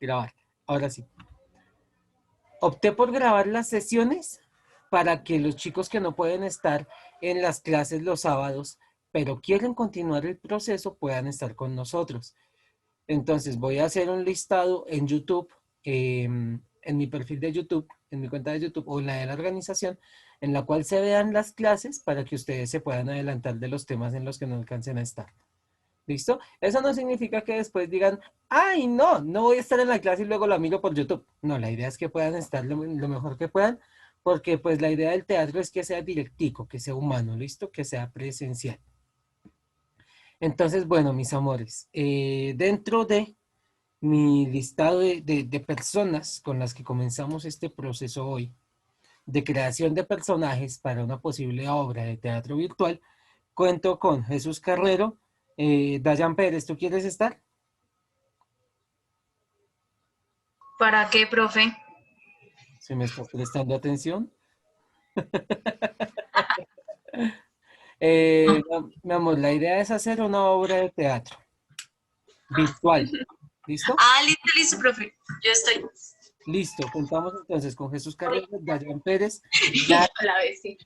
grabar. Ahora sí. Opté por grabar las sesiones para que los chicos que no pueden estar en las clases los sábados, pero quieren continuar el proceso, puedan estar con nosotros. Entonces voy a hacer un listado en YouTube, en mi perfil de YouTube, en mi cuenta de YouTube o en la de la organización, en la cual se vean las clases para que ustedes se puedan adelantar de los temas en los que no alcancen a estar. ¿Listo? Eso no significa que después digan, ay, no, no voy a estar en la clase y luego la miro por YouTube. No, la idea es que puedan estar lo mejor que puedan, porque pues la idea del teatro es que sea directico, que sea humano, ¿listo? Que sea presencial. Entonces, bueno, mis amores, dentro de mi listado de personas con las que comenzamos este proceso hoy, de creación de personajes para una posible obra de teatro virtual, cuento con Jesús Carrero, Dayan Pérez, ¿tú quieres estar? ¿Para qué, profe? ¿Se me está prestando atención? Mi amor, la idea es hacer una obra de teatro virtual. ¿Listo? Ah, listo, listo, profe. Yo estoy. Listo. Contamos entonces con Jesús Carrero, Dayan Pérez, La vecina.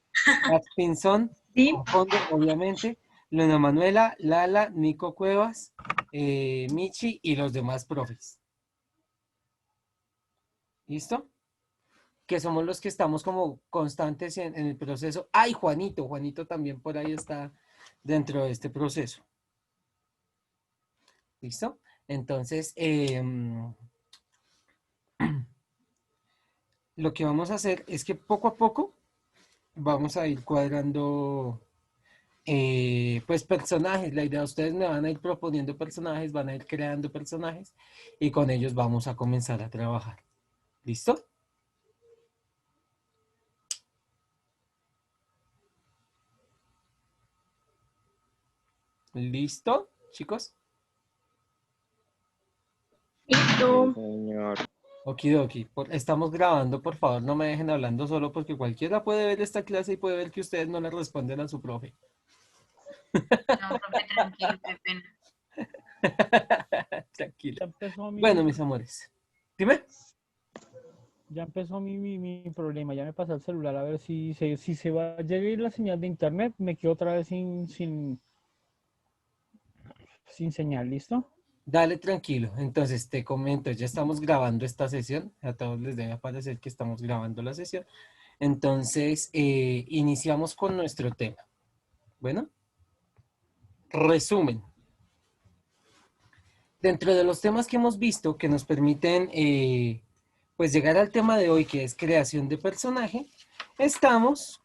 Nat Pinzón, Sí. con fondo, obviamente, Luna Manuela, Lala, Nico Cuevas, Michi y los demás profes. ¿Listo? Que somos los que estamos como constantes en el proceso. ¡Ay, Juanito! Juanito también por ahí está dentro de este proceso. ¿Listo? Entonces, lo que vamos a hacer es que poco a poco vamos a ir cuadrando pues personajes. La idea, ustedes me van a ir proponiendo personajes, van a ir creando personajes y con ellos vamos a comenzar a trabajar. ¿Listo? ¿Listo, chicos? Sí, Listo. señor. Okidoki, estamos grabando, por favor, no me dejen hablando solo porque cualquiera puede ver esta clase y puede ver que ustedes no le responden a su profe. No, profe, tranquilo, qué pena. Tranquila. Ya empezó Bueno, mi, mis amores. Dime. ya empezó mi problema, ya me pasé el celular a ver si se va a llegar la señal de internet, me quedo otra vez sin señal, ¿listo? Dale tranquilo. Entonces te comento, ya estamos grabando esta sesión. A todos les debe aparecer que estamos grabando la sesión. Entonces, iniciamos con nuestro tema. Bueno, resumen. Dentro de los temas que hemos visto que nos permiten pues llegar al tema de hoy, que es creación de personaje, estamos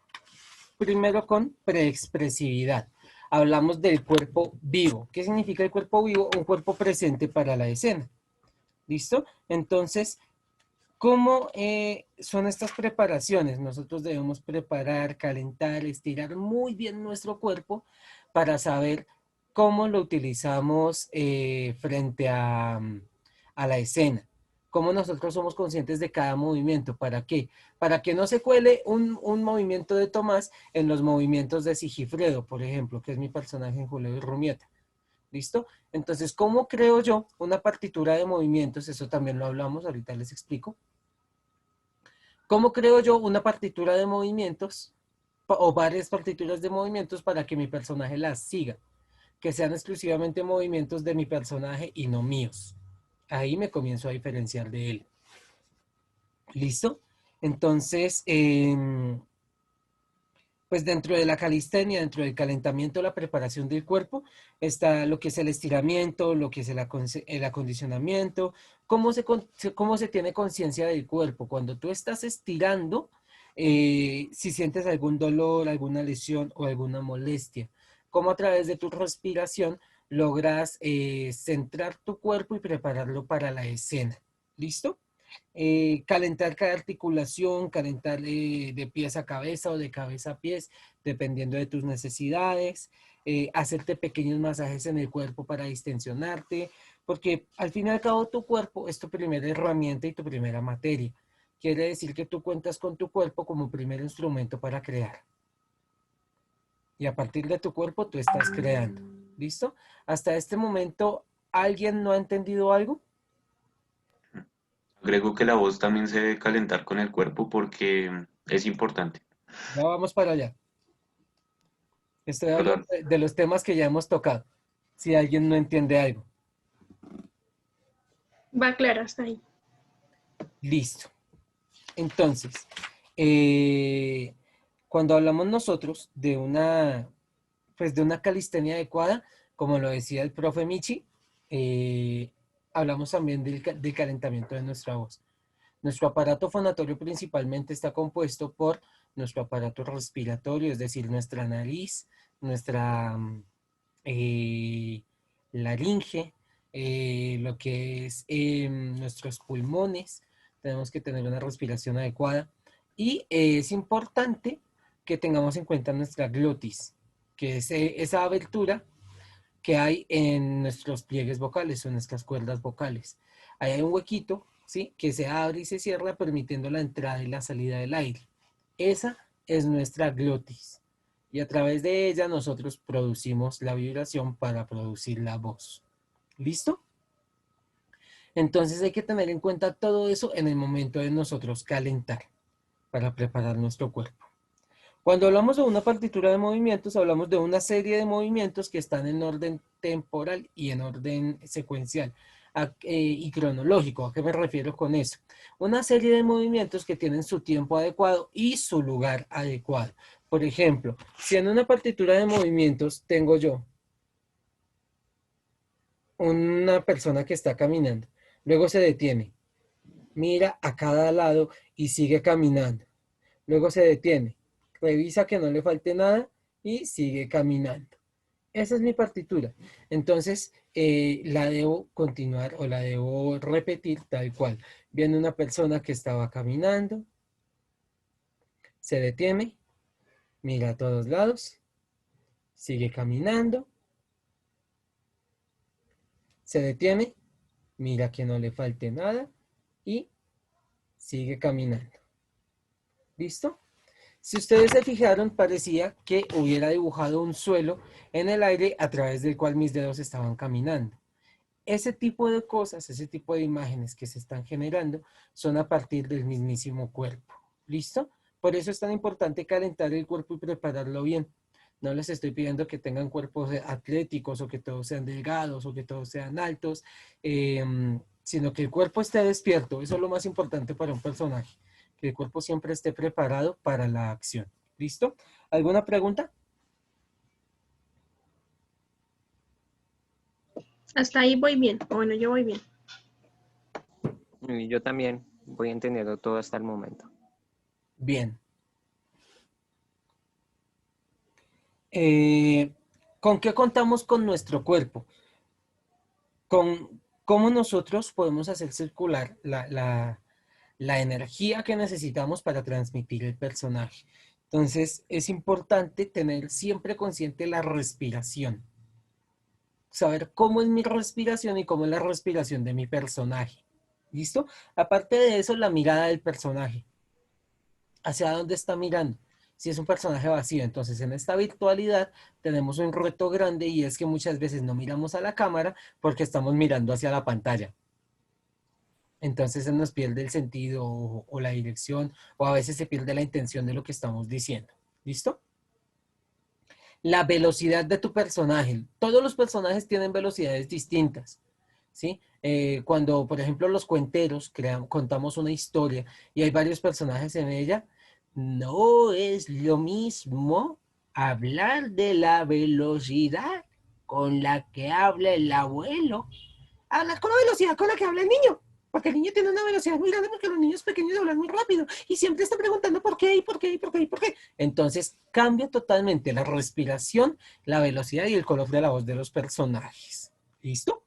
primero con preexpresividad. Hablamos del cuerpo vivo. ¿Qué significa el cuerpo vivo? Un cuerpo presente para la escena. ¿Listo? Entonces, ¿cómo son estas preparaciones? Nosotros debemos preparar, calentar, estirar muy bien nuestro cuerpo para saber cómo lo utilizamos frente a la escena. Cómo nosotros somos conscientes de cada movimiento. ¿Para qué? Para que no se cuele un movimiento de Tomás en los movimientos de Sigifredo, por ejemplo, que es mi personaje en Julio y Rumieta. ¿Listo? Entonces, ¿cómo creo yo una partitura de movimientos? Eso también lo hablamos, ahorita les explico. ¿Cómo creo yo una partitura de movimientos o varias partituras de movimientos para que mi personaje las siga? Que sean exclusivamente movimientos de mi personaje y no míos. Ahí me comienzo a diferenciar de él. ¿Listo? Entonces, pues dentro de la calistenia, dentro del calentamiento, la preparación del cuerpo, está lo que es el estiramiento, lo que es el acondicionamiento, cómo se tiene conciencia del cuerpo. Cuando tú estás estirando, si sientes algún dolor, alguna lesión o alguna molestia, cómo a través de tu respiración logras centrar tu cuerpo y prepararlo para la escena. ¿Listo? Calentar cada articulación, calentar de pies a cabeza o de cabeza a pies, dependiendo de tus necesidades, hacerte pequeños masajes en el cuerpo para distensionarte, porque al fin y al cabo tu cuerpo es tu primera herramienta y tu primera materia. Quiere decir que tú cuentas con tu cuerpo como primer instrumento para crear. Y a partir de tu cuerpo tú estás creando. ¿Listo? Hasta este momento, ¿alguien no ha entendido algo? agrego que la voz también se debe calentar con el cuerpo porque es importante. Ya vamos para allá. Estoy hablando Claro. de los temas que ya hemos tocado. Si alguien no entiende algo. Va claro hasta ahí. Listo. Entonces, eh, cuando hablamos nosotros pues de una calistenia adecuada, como lo decía el profe Michi, hablamos también del calentamiento de nuestra voz. Nuestro aparato fonatorio principalmente está compuesto por nuestro aparato respiratorio, es decir, nuestra nariz, nuestra eh, laringe, lo que es nuestros pulmones. Tenemos que tener una respiración adecuada. Y es importante que tengamos en cuenta nuestra glotis, que es esa abertura que hay en nuestros pliegues vocales o en nuestras cuerdas vocales. Ahí hay un huequito, ¿sí? Que se abre y se cierra permitiendo la entrada y la salida del aire. Esa es nuestra glotis. Y a través de ella nosotros producimos la vibración para producir la voz. ¿Listo? Entonces hay que tener en cuenta todo eso en el momento de nosotros calentar para preparar nuestro cuerpo. Cuando hablamos de una partitura de movimientos, hablamos de una serie de movimientos que están en orden temporal y en orden secuencial y cronológico. ¿A qué me refiero con eso? Una serie de movimientos que tienen su tiempo adecuado y su lugar adecuado. Por ejemplo, si en una partitura de movimientos tengo yo una persona que está caminando, luego se detiene, mira a cada lado y sigue caminando. Luego se detiene, revisa que no le falte nada y sigue caminando. Esa es mi partitura. Entonces, la debo continuar o la debo repetir tal cual. Viene una persona que estaba caminando, se detiene, mira a todos lados, sigue caminando, se detiene, mira que no le falte nada y sigue caminando. ¿Listo? Si ustedes se fijaron, parecía que hubiera dibujado un suelo en el aire a través del cual mis dedos estaban caminando. Ese tipo de cosas, ese tipo de imágenes que se están generando son a partir del mismísimo cuerpo. ¿Listo? Por eso es tan importante calentar el cuerpo y prepararlo bien. No les estoy pidiendo que tengan cuerpos atléticos o que todos sean delgados o que todos sean altos, sino que el cuerpo esté despierto. Eso es lo más importante para un personaje, que el cuerpo siempre esté preparado para la acción. ¿Listo? ¿Alguna pregunta? Hasta ahí voy bien. Bueno, yo voy bien. Y yo también voy entendiendo todo hasta el momento. Bien. ¿Con qué contamos con nuestro cuerpo? Con cómo nosotros podemos hacer circular la energía que necesitamos para transmitir el personaje. Entonces, es importante tener siempre consciente la respiración. Saber cómo es mi respiración y cómo es la respiración de mi personaje. ¿Listo? Aparte de eso, la mirada del personaje. ¿Hacia dónde está mirando? Si es un personaje vacío, entonces en esta virtualidad tenemos un reto grande y es que muchas veces no miramos a la cámara porque estamos mirando hacia la pantalla. Entonces se nos pierde el sentido o la dirección o a veces se pierde la intención de lo que estamos diciendo. ¿Listo? La velocidad de tu personaje. Todos los personajes tienen velocidades distintas. ¿Sí? Cuando, por ejemplo, los cuenteros contamos una historia y hay varios personajes en ella, no es lo mismo hablar de la velocidad con la que habla el abuelo. Hablar con la velocidad con la que habla el niño. Porque el niño tiene una velocidad muy grande porque los niños pequeños hablan muy rápido y siempre están preguntando por qué y por qué y por qué y por qué. Entonces cambia totalmente la respiración, la velocidad y el color de la voz de los personajes. ¿Listo?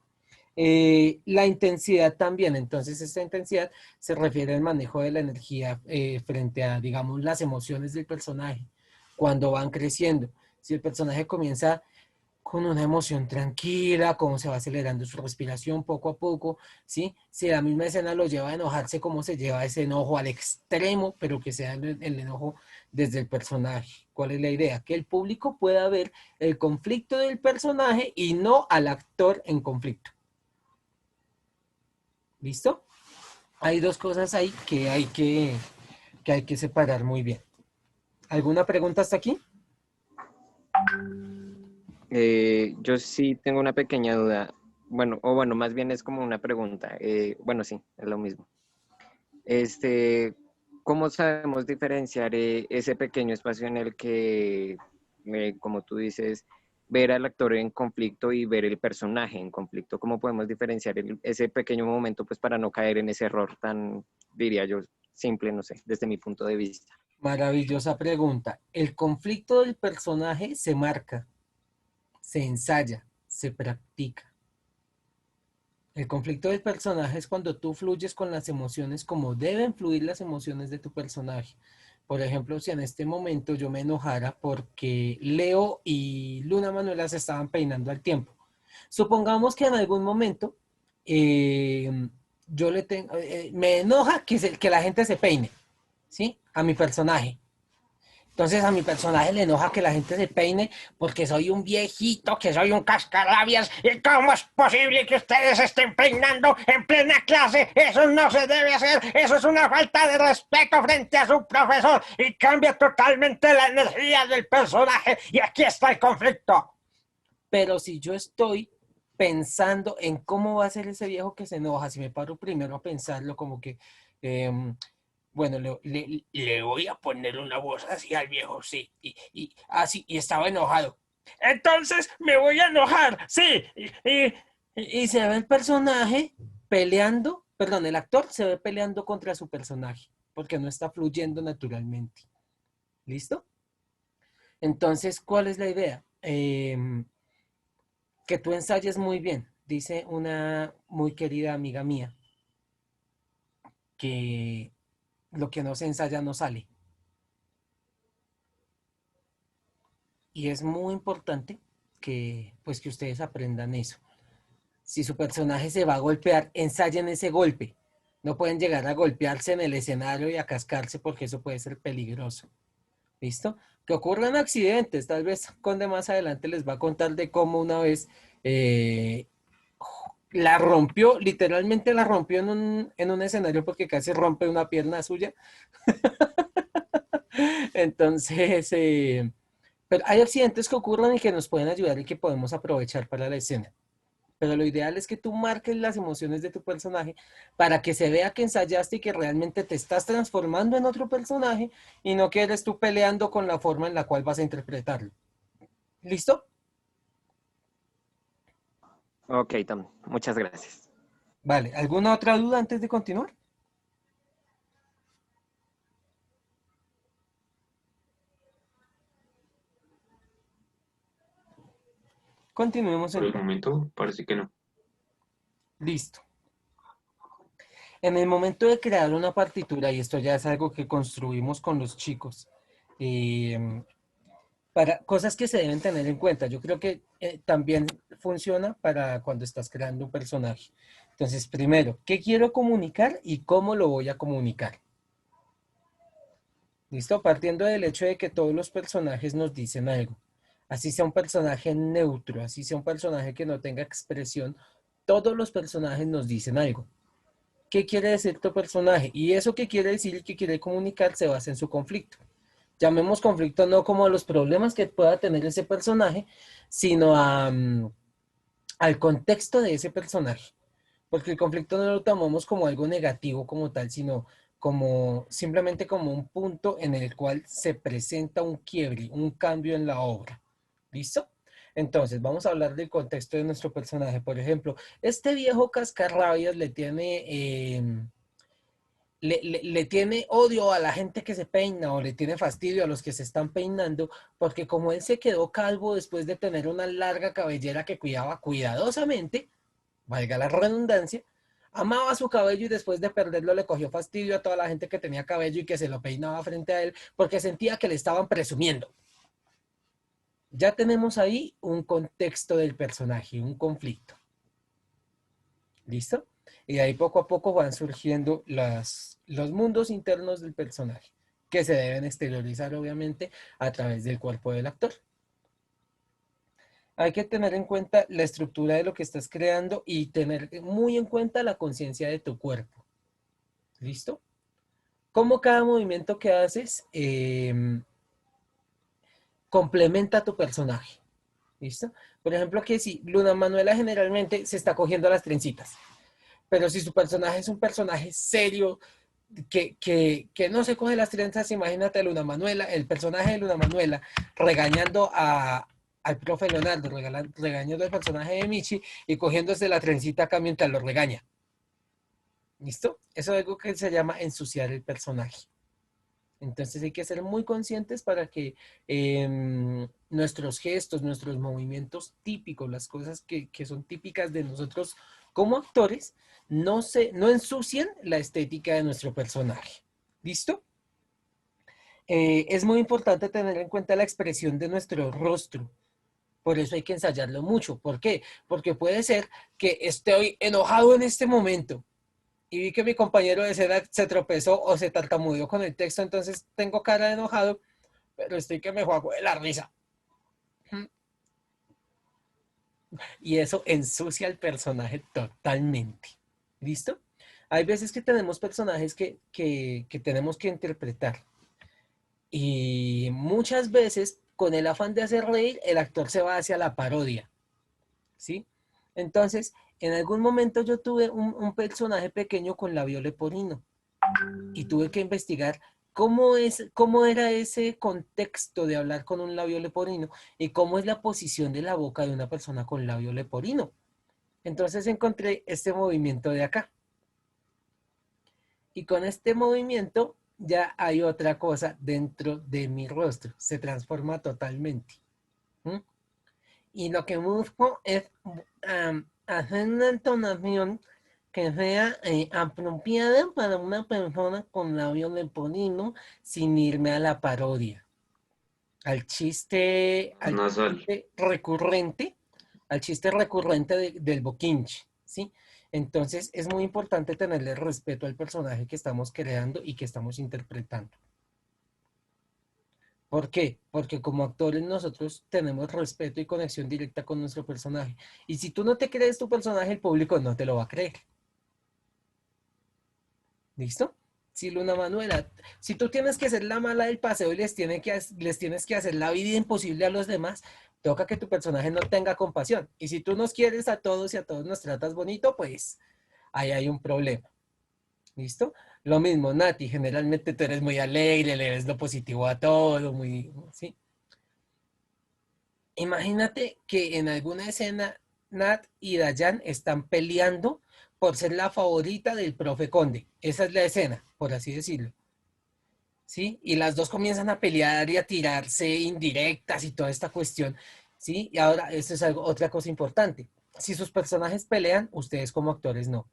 La intensidad también, entonces esta intensidad se refiere al manejo de la energía frente a, digamos, las emociones del personaje cuando van creciendo. Si el personaje comienza con una emoción tranquila, cómo se va acelerando su respiración poco a poco, ¿sí? Si la misma escena lo lleva a enojarse, cómo se lleva ese enojo al extremo, pero que sea el enojo desde el personaje. ¿Cuál es la idea? Que el público pueda ver el conflicto del personaje y no al actor en conflicto. ¿Listo? hay dos cosas ahí que hay que separar muy bien. ¿Alguna pregunta hasta aquí? Yo sí tengo una pequeña duda. Bueno, o bueno, más bien es como una pregunta. Bueno, sí, es lo mismo. Este, ¿Cómo sabemos diferenciar ese pequeño espacio en el que, como tú dices, ver al actor en conflicto y ver el personaje en conflicto? ¿Cómo podemos diferenciar ese pequeño momento, pues, para no caer en ese error tan, diría yo, simple, no sé, desde mi punto de vista? Maravillosa pregunta. El conflicto del personaje se marca, se ensaya, se practica. El conflicto del personaje es cuando tú fluyes con las emociones como deben fluir las emociones de tu personaje. Por ejemplo, si en este momento yo me enojara porque Leo y Luna Manuela se estaban peinando al tiempo. Supongamos que en algún momento yo le tengo, me enoja que la gente se peine, ¿sí? A mi personaje. Entonces a mi personaje le enoja que la gente se peine porque soy un viejito, que soy un cascarrabias. ¿Y cómo es posible que ustedes estén peinando en plena clase? Eso no se debe hacer. Eso es una falta de respeto frente a su profesor y cambia totalmente la energía del personaje. Y aquí está el conflicto. Pero si yo estoy pensando en cómo va a ser ese viejo que se enoja, si me paro primero a pensarlo como que... bueno, le voy a poner una voz así al viejo, sí, y así, y estaba enojado. Entonces me voy a enojar, sí, y se ve el personaje peleando, perdón, el actor se ve peleando contra su personaje, porque no está fluyendo naturalmente. ¿Listo? Entonces, ¿cuál es la idea? Que tú ensayes muy bien. Dice una muy querida amiga mía que lo que no se ensaya no sale. Y es muy importante que, pues, que ustedes aprendan eso. Si su personaje se va a golpear, ensayen ese golpe. No pueden llegar a golpearse en el escenario y a cascarse porque eso puede ser peligroso. ¿Listo? Que ocurran accidentes. Tal vez Conde más adelante les va a contar de cómo una vez la rompió, literalmente la rompió en un escenario porque casi rompe una pierna suya. Entonces, pero hay accidentes que ocurren y que nos pueden ayudar y que podemos aprovechar para la escena. Pero lo ideal es que tú marques las emociones de tu personaje para que se vea que ensayaste y que realmente te estás transformando en otro personaje y no que eres tú peleando con la forma en la cual vas a interpretarlo. ¿Listo? Ok, Tom, muchas gracias. Vale. ¿Alguna otra duda antes de continuar? Continuemos Por el entonces. momento parece que no. Listo. En el momento de crear una partitura, y esto ya es algo que construimos con los chicos, eh, para cosas que se deben tener en cuenta. Yo creo que también funciona para cuando estás creando un personaje. Entonces, primero, ¿qué quiero comunicar y cómo lo voy a comunicar? ¿Listo? Partiendo del hecho de que todos los personajes nos dicen algo. Así sea un personaje neutro, así sea un personaje que no tenga expresión, todos los personajes nos dicen algo. ¿Qué quiere decir tu personaje? Y eso que quiere decir y que quiere comunicar se basa en su conflicto. Llamemos conflicto no como a los problemas que pueda tener ese personaje, sino al contexto de ese personaje. Porque el conflicto no lo tomamos como algo negativo como tal, sino como simplemente como un punto en el cual se presenta un quiebre, un cambio en la obra. ¿Listo? Entonces, vamos a hablar del contexto de nuestro personaje. Por ejemplo, este viejo cascarrabias le tiene odio a la gente que se peina o le tiene fastidio a los que se están peinando, porque como él se quedó calvo después de tener una larga cabellera que cuidaba cuidadosamente, valga la redundancia, amaba su cabello y después de perderlo le cogió fastidio a toda la gente que tenía cabello y que se lo peinaba frente a él porque sentía que le estaban presumiendo. Ya tenemos ahí un contexto del personaje, un conflicto. ¿Listo? Y de ahí poco a poco van surgiendo los mundos internos del personaje, que se deben exteriorizar obviamente a través del cuerpo del actor. Hay que tener en cuenta la estructura de lo que estás creando y tener muy en cuenta la conciencia de tu cuerpo. ¿Listo? Cómo cada movimiento que haces complementa a tu personaje. ¿Listo? Por ejemplo, que si Luna Manuela generalmente se está cogiendo las trencitas, pero si su personaje es un personaje serio, que no se coge las trenzas, imagínate a Luna Manuela, el personaje de Luna Manuela regañando al profe Leonardo, regañando al personaje de Michi y cogiéndose la trencita acá mientras lo regaña. ¿Listo? Eso es algo que se llama ensuciar el personaje. Entonces hay que ser muy conscientes para que nuestros gestos, nuestros movimientos típicos, las cosas que son típicas de nosotros como actores, no ensucien la estética de nuestro personaje. ¿Listo? Es muy importante tener en cuenta la expresión de nuestro rostro. Por eso hay que ensayarlo mucho. ¿Por qué? Porque puede ser que estoy enojado en este momento y vi que mi compañero de escena se tropezó o se tartamudeó con el texto, entonces tengo cara de enojado, pero estoy que me juego de la risa. Y eso ensucia al personaje totalmente. ¿Listo? Hay veces que tenemos personajes que tenemos que interpretar. Y muchas veces, con el afán de hacer reír, el actor se va hacia la parodia. ¿Sí? Entonces, en algún momento yo tuve un personaje pequeño con labio leporino y tuve que investigar cómo era ese contexto de hablar con un labio leporino y cómo es la posición de la boca de una persona con labio leporino. Entonces encontré este movimiento de acá. Y con este movimiento ya hay otra cosa dentro de mi rostro. Se transforma totalmente. ¿Mm? Y lo que busco es hacer una entonación que sea apropiada para una persona con labio leporino sin irme a la parodia, al chiste Nasal. recurrente, del boquinche, ¿sí? Entonces es muy importante tenerle respeto al personaje que estamos creando y que estamos interpretando. ¿Por qué? Porque como actores nosotros tenemos respeto y conexión directa con nuestro personaje. Y si tú no te crees tu personaje, el público no te lo va a creer. ¿Listo? Si Luna Manuela, si tú tienes que ser la mala del paseo y les tienes que hacer la vida imposible a los demás, toca que tu personaje no tenga compasión. Y si tú nos quieres a todos y a todos nos tratas bonito, pues ahí hay un problema. ¿Listo? Lo mismo, Nati, generalmente tú eres muy alegre, le ves lo positivo a todo, muy, ¿sí? Imagínate que en alguna escena Nat y Dayan están peleando por ser la favorita del profe Conde. Esa es la escena, por así decirlo. ¿Sí? Y las dos comienzan a pelear y a tirarse indirectas y toda esta cuestión. ¿Sí? Y ahora, esto es otra cosa importante. Si sus personajes pelean, ustedes como actores no.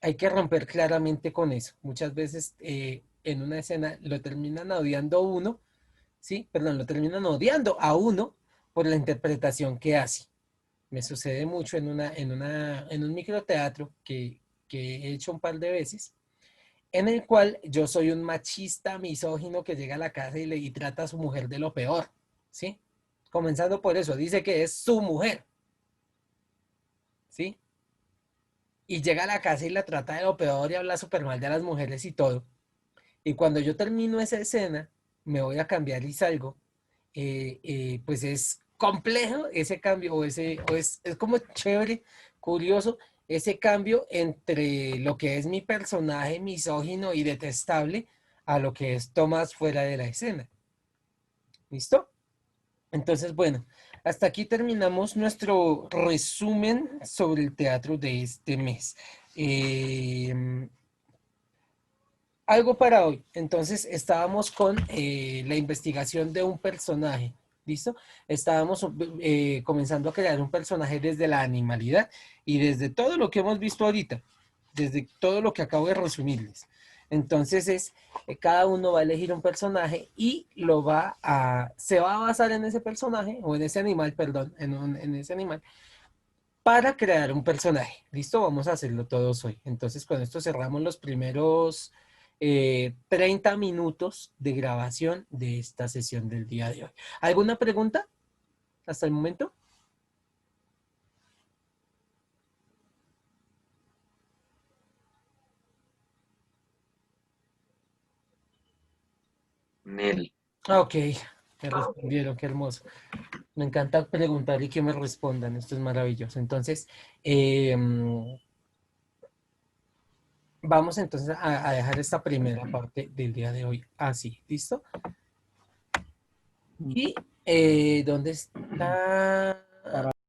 Hay que romper claramente con eso. Muchas veces en una escena lo terminan odiando uno, ¿sí? Perdón, lo terminan odiando a uno por la interpretación que hace. Me sucede mucho en un microteatro que he hecho un par de veces, en el cual yo soy un machista misógino que llega a la casa y trata a su mujer de lo peor, ¿sí? Comenzando por eso, dice que es su mujer, ¿sí? Y llega a la casa y la trata de lo peor y habla súper mal de las mujeres y todo. Y cuando yo termino esa escena, me voy a cambiar y salgo, pues es complejo ese cambio, es como chévere, curioso, ese cambio entre lo que es mi personaje misógino y detestable a lo que es Tomás fuera de la escena. ¿Listo? Entonces, bueno, hasta aquí terminamos nuestro resumen sobre el teatro de este mes. Algo para hoy. Entonces estábamos con la investigación de un personaje. ¿Listo? Estábamos comenzando a crear un personaje desde la animalidad y desde todo lo que hemos visto ahorita, desde todo lo que acabo de resumirles. Entonces cada uno va a elegir un personaje y se va a basar en ese personaje, o en ese animal, perdón, en ese animal, para crear un personaje. ¿Listo? Vamos a hacerlo todos hoy. Entonces con esto cerramos los primeros 30 minutos de grabación de esta sesión del día de hoy. ¿Alguna pregunta hasta el momento? Nel. Ok, me respondieron, qué hermoso. Me encanta preguntar y que me respondan, esto es maravilloso. Entonces, vamos entonces a dejar esta primera parte del día de hoy así, ¿listo? Y ¿dónde está?